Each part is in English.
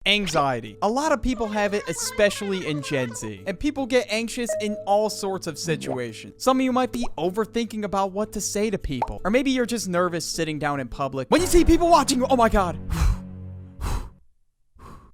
Anxiety. A lot of people have it, especially in Gen Z. And people get anxious in all sorts of situations. Some of you might be overthinking about what to say to people. Or maybe you're just nervous sitting down in public when you see people watching you. Oh my god.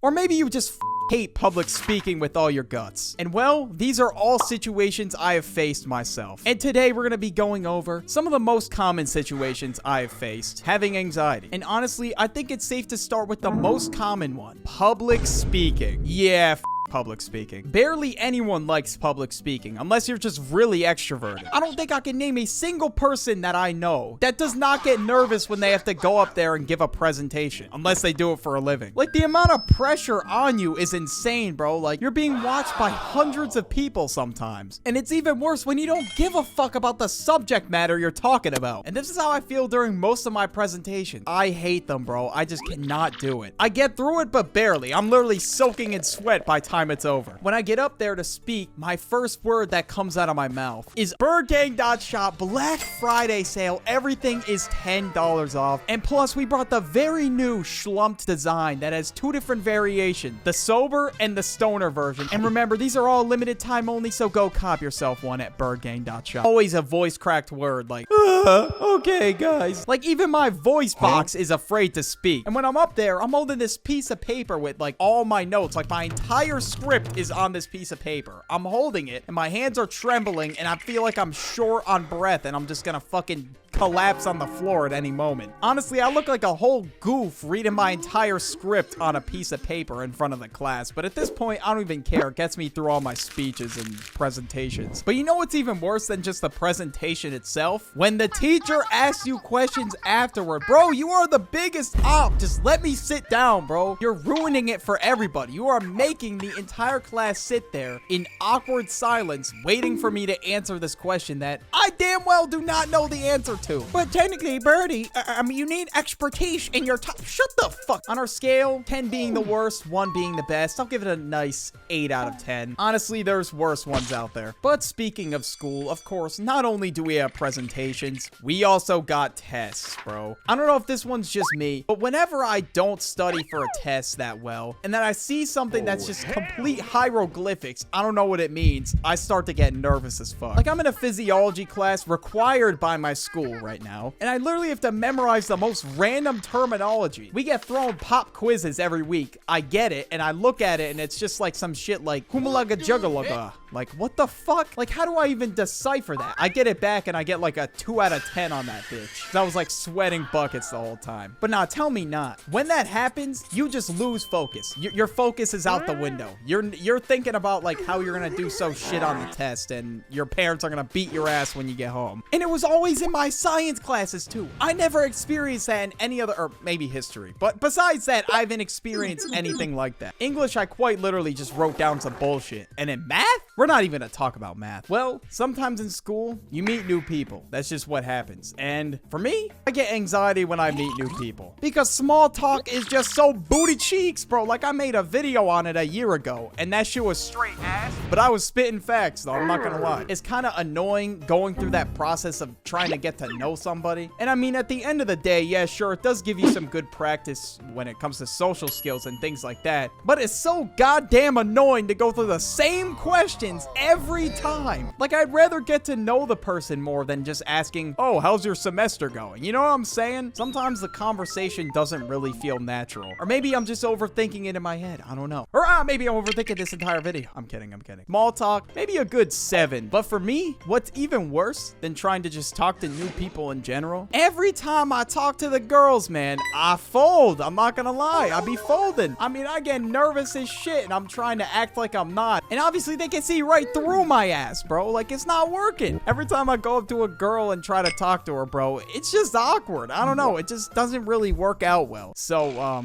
Or maybe you just hate public speaking with all your guts. And well, these are all situations I have faced myself. And today we're going to be going over some of the most common situations I have faced having anxiety. And honestly, I think it's safe to start with the most common one. Public speaking. Yeah, public speaking. Barely anyone likes public speaking unless you're just really extroverted. I don't think I can name a single person that I know that does not get nervous when they have to go up there and give a presentation, unless they do it for a living. Like, the amount of pressure on you is insane, bro. Like, you're being watched by hundreds of people sometimes. And it's even worse when you don't give a fuck about the subject matter you're talking about. And this is how I feel during most of my presentations. I hate them, bro. I just cannot do it. I get through it, but barely. I'm literally soaking in sweat by the time it's over. When I get up there to speak, my first word that comes out of my mouth is Burdie.shop Black Friday sale. Everything is $10 off. And plus, we brought the very new schlumped design that has 2 different variations, the sober and the stoner version. And remember, these are all limited time only, so go cop yourself one at birdgang.shop. Always a voice cracked word like, okay, guys. Like, even my voice box is afraid to speak. And when I'm up there, I'm holding this piece of paper with like all my notes, like my entire script is on this piece of paper. I'm holding it and my hands are trembling and I feel like I'm short on breath and I'm just gonna fucking collapse on the floor at any moment. Honestly, I look like a whole goof reading my entire script on a piece of paper in front of the class, but at this point, I don't even care. It gets me through all my speeches and presentations. But you know what's even worse than just the presentation itself? When the teacher asks you questions afterward. Bro, you are the biggest op. Just let me sit down, bro. You're ruining it for everybody. You are making the entire class sit there in awkward silence, waiting for me to answer this question that I damn well do not know the answer to. But technically, Birdie, you need expertise in your shut the fuck. On our scale, 10 being the worst, 1 being the best, I'll give it a nice 8 out of 10. Honestly, there's worse ones out there. But speaking of school, of course, not only do we have presentations, we also got tests, bro. I don't know if this one's just me, but whenever I don't study for a test that well, and then I see something that's just complete hieroglyphics, I don't know what it means, I start to get nervous as fuck. Like, I'm in a physiology class required by my school right now, and I literally have to memorize the most random terminology. We get thrown pop quizzes every week. I get it, and I look at it, and it's just like some shit like humalaga juggalaga. Like, what the fuck? Like, how do I even decipher that? I get it back, and I get like a 2 out of 10 on that bitch. 'Cause I was like sweating buckets the whole time. But nah, tell me not. When that happens, you just lose focus. Your focus is out the window. You're thinking about like how you're gonna do so shit on the test, and your parents are gonna beat your ass when you get home. And it was always in my science classes too. I never experienced that in any other, or maybe history. But besides that, I haven't experienced anything like that. English, I quite literally just wrote down some bullshit. And in math? We're not even gonna talk about math. Well, sometimes in school, you meet new people. That's just what happens. And for me, I get anxiety when I meet new people. Because small talk is just so booty cheeks, bro. Like, I made a video on it a year ago, and that shit was straight ass. But I was spitting facts, though. I'm not gonna lie. It's kind of annoying going through that process of trying to get to know somebody. And I mean, at the end of the day, yeah, sure, it does give you some good practice when it comes to social skills and things like that. But it's so goddamn annoying to go through the same questions every time. Like, I'd rather get to know the person more than just asking, oh, how's your semester going? You know what I'm saying? Sometimes the conversation doesn't really feel natural. Or maybe I'm just overthinking it in my head. I don't know. Or maybe I'm overthinking this entire video. I'm kidding. Small talk, maybe a good 7. But for me, what's even worse than trying to just talk to new people in general, every time I talk to the girls, man, I fold. I'm not gonna lie. I be folding. I mean, I get nervous as shit, and I'm trying to act like I'm not. And obviously, they can see right through my ass, bro. Like, it's not working. Every time I go up to a girl and try to talk to her, bro, it's just awkward. I don't know. It just doesn't really work out well. So,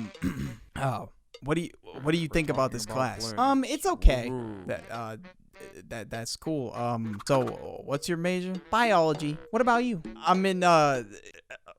oh, what do you think about this class? It's okay. That's cool. So what's your major? Biology. What about you? I'm in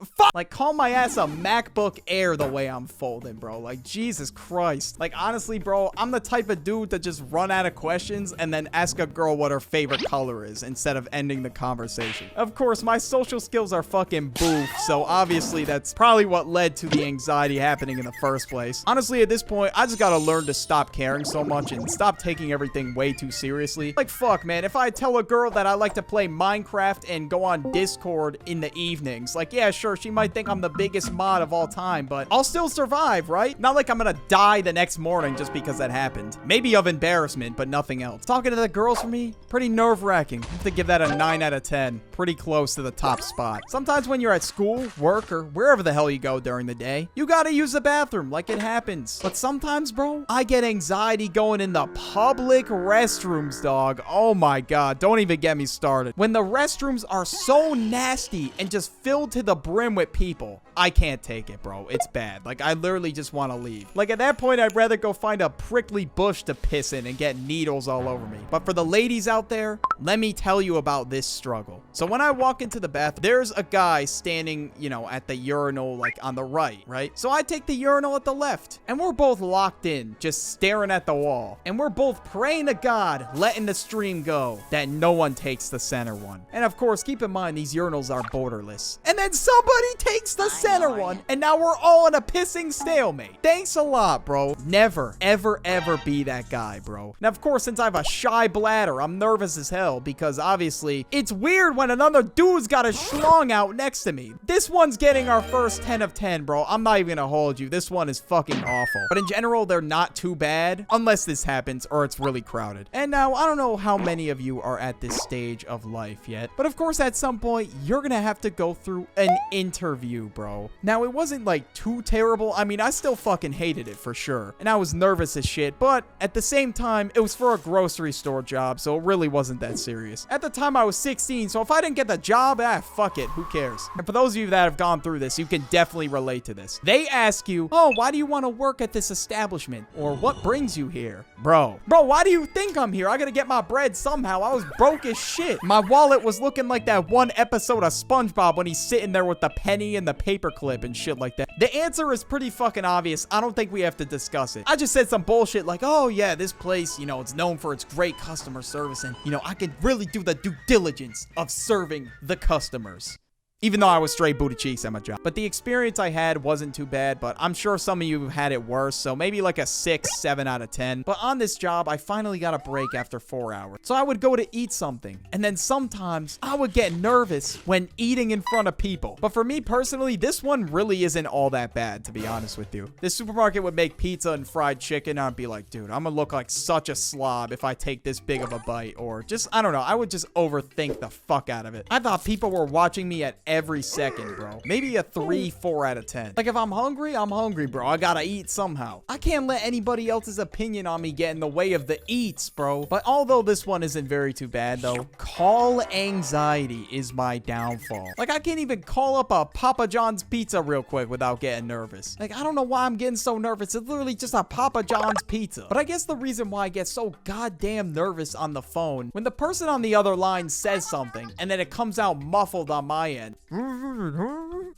Fuck. Like, call my ass a MacBook Air the way I'm folding, bro. Like, Jesus Christ. Like, honestly, bro, I'm the type of dude that just run out of questions and then ask a girl what her favorite color is instead of ending the conversation. Of course, my social skills are fucking boof, so obviously that's probably what led to the anxiety happening in the first place. Honestly, at this point, I just gotta learn to stop caring so much and stop taking everything way too seriously. Like, fuck, man, if I tell a girl that I like to play Minecraft and go on Discord in the evenings, like, yeah, sure, she might think I'm the biggest mod of all time, but I'll still survive, right? Not like I'm gonna die the next morning just because that happened. Maybe of embarrassment, but nothing else. Talking to the girls for me, pretty nerve-wracking. I have to give that a 9 out of 10. Pretty close to the top spot. Sometimes when you're at school, work, or wherever the hell you go during the day, you gotta use the bathroom, like it happens. But sometimes, bro, I get anxiety going in the public restrooms, dog. Oh my god, don't even get me started. When the restrooms are so nasty and just filled to the brim with people, I can't take it, bro. It's bad. Like, I literally just want to leave. Like, at that point, I'd rather go find a prickly bush to piss in and get needles all over me. But for the ladies out there, let me tell you about this struggle. So when I walk into the bathroom, there's a guy standing, you know, at the urinal, like, on the right? So I take the urinal at the left, and we're both locked in, just staring at the wall. And we're both praying to God, letting the stream go, that no one takes the center one. And of course, keep in mind, these urinals are borderless. And then somebody takes the center one, and now we're all in a pissing stalemate. Thanks a lot, bro. Never, ever, ever be that guy, bro. Now, of course, since I have a shy bladder, I'm nervous as hell because obviously it's weird when another dude's got a schlong out next to me. This one's getting our first 10 of 10, bro. I'm not even gonna hold you. This one is fucking awful. But in general, they're not too bad unless this happens or it's really crowded. And now, I don't know how many of you are at this stage of life yet, but of course, at some point, you're gonna have to go through an interview, bro. Now, it wasn't like too terrible. I mean, I still fucking hated it for sure. And I was nervous as shit, but at the same time, it was for a grocery store job, so it really wasn't that serious. At the time, I was 16, so if I didn't get the job, fuck it, who cares? And for those of you that have gone through this, you can definitely relate to this. They ask you, oh, why do you want to work at this establishment? Or what brings you here? Bro, why do you think I'm here? I gotta get my bread somehow. I was broke as shit. My wallet was looking like that one episode of SpongeBob when he's sitting there with the penny and the paperclip and shit like that. The answer is pretty fucking obvious. I don't think we have to discuss it. I just said some bullshit like, oh yeah, this place, you know, it's known for its great customer service and, you know, I could really do the due diligence of serving the customers. Even though I was straight booty cheeks at my job. But the experience I had wasn't too bad, but I'm sure some of you have had it worse, so maybe like a 6, 7 out of 10. But on this job, I finally got a break after 4 hours. So I would go to eat something, and then sometimes I would get nervous when eating in front of people. But for me personally, this one really isn't all that bad, to be honest with you. This supermarket would make pizza and fried chicken, and I'd be like, dude, I'm gonna look like such a slob if I take this big of a bite, or just, I don't know, I would just overthink the fuck out of it. I thought people were watching me at every second, bro. Maybe a 3, 4 out of 10. Like, if I'm hungry, bro. I gotta eat somehow. I can't let anybody else's opinion on me get in the way of the eats, bro. But although this one isn't very too bad, though, call anxiety is my downfall. Like, I can't even call up a Papa John's pizza real quick without getting nervous. Like, I don't know why I'm getting so nervous. It's literally just a Papa John's pizza. But I guess the reason why I get so goddamn nervous on the phone, when the person on the other line says something, and then it comes out muffled on my end.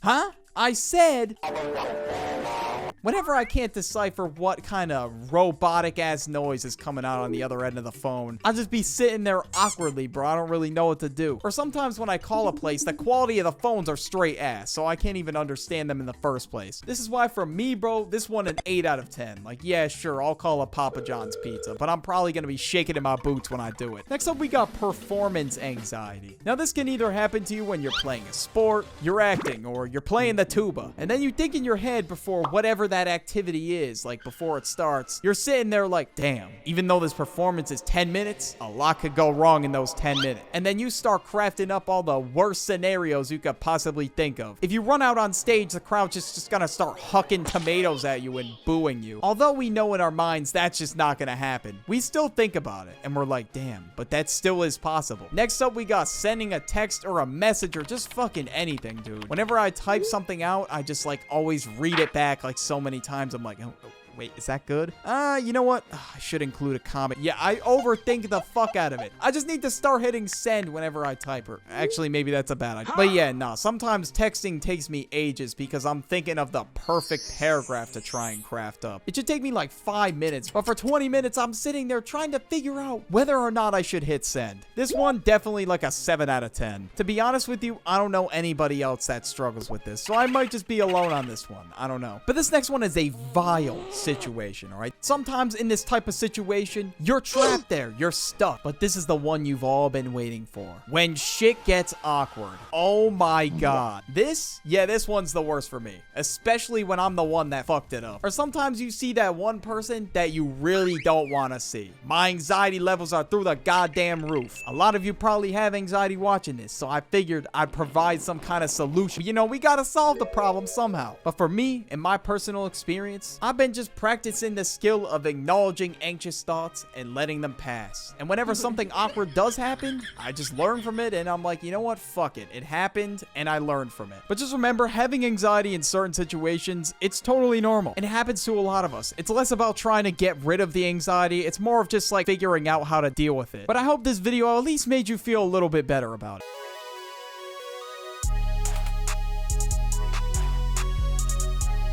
Huh? I said... Whenever I can't decipher what kind of robotic-ass noise is coming out on the other end of the phone, I'll just be sitting there awkwardly, bro. I don't really know what to do. Or sometimes when I call a place, the quality of the phones are straight ass, so I can't even understand them in the first place. This is why, for me, bro, this one an 8 out of 10. Like, yeah, sure, I'll call a Papa John's pizza, but I'm probably gonna be shaking in my boots when I do it. Next up, we got performance anxiety. Now, this can either happen to you when you're playing a sport, you're acting, or you're playing the tuba, and then you think in your head before whatever that activity is, like before it starts, you're sitting there like, damn, even though this performance is 10 minutes, a lot could go wrong in those 10 minutes. And then you start crafting up all the worst scenarios you could possibly think of. If you run out on stage, the crowd's just gonna start hucking tomatoes at you and booing you. Although we know in our minds that's just not gonna happen, we still think about it, and we're like, damn, but that still is possible. Next up, we got sending a text or a message or just fucking anything, dude. Whenever I type something out, I just like always read it back like so many times. I'm like, oh, Wait, is that good? You know what? I should include a comment. Yeah, I overthink the fuck out of it. I just need to start hitting send whenever I type her. Actually, maybe that's a bad idea. But yeah, nah, sometimes texting takes me ages because I'm thinking of the perfect paragraph to try and craft up. It should take me like 5 minutes, but for 20 minutes, I'm sitting there trying to figure out whether or not I should hit send. This one, definitely like a 7 out of 10. To be honest with you, I don't know anybody else that struggles with this, so I might just be alone on this one. I don't know. But this next one is a vile situation, all right? Sometimes in this type of situation, you're trapped there. You're stuck. But this is the one you've all been waiting for. When shit gets awkward. Oh my god. This one's the worst for me. Especially when I'm the one that fucked it up. Or sometimes you see that one person that you really don't want to see. My anxiety levels are through the goddamn roof. A lot of you probably have anxiety watching this, so I figured I'd provide some kind of solution. You know, we gotta solve the problem somehow. But for me, in my personal experience, I've been just practicing the skill of acknowledging anxious thoughts and letting them pass. And whenever something awkward does happen, I just learn from it and I'm like, you know what? Fuck it. It happened and I learned from it. But just remember, having anxiety in certain situations, it's totally normal. And it happens to a lot of us. It's less about trying to get rid of the anxiety. It's more of just like figuring out how to deal with it. But I hope this video at least made you feel a little bit better about it.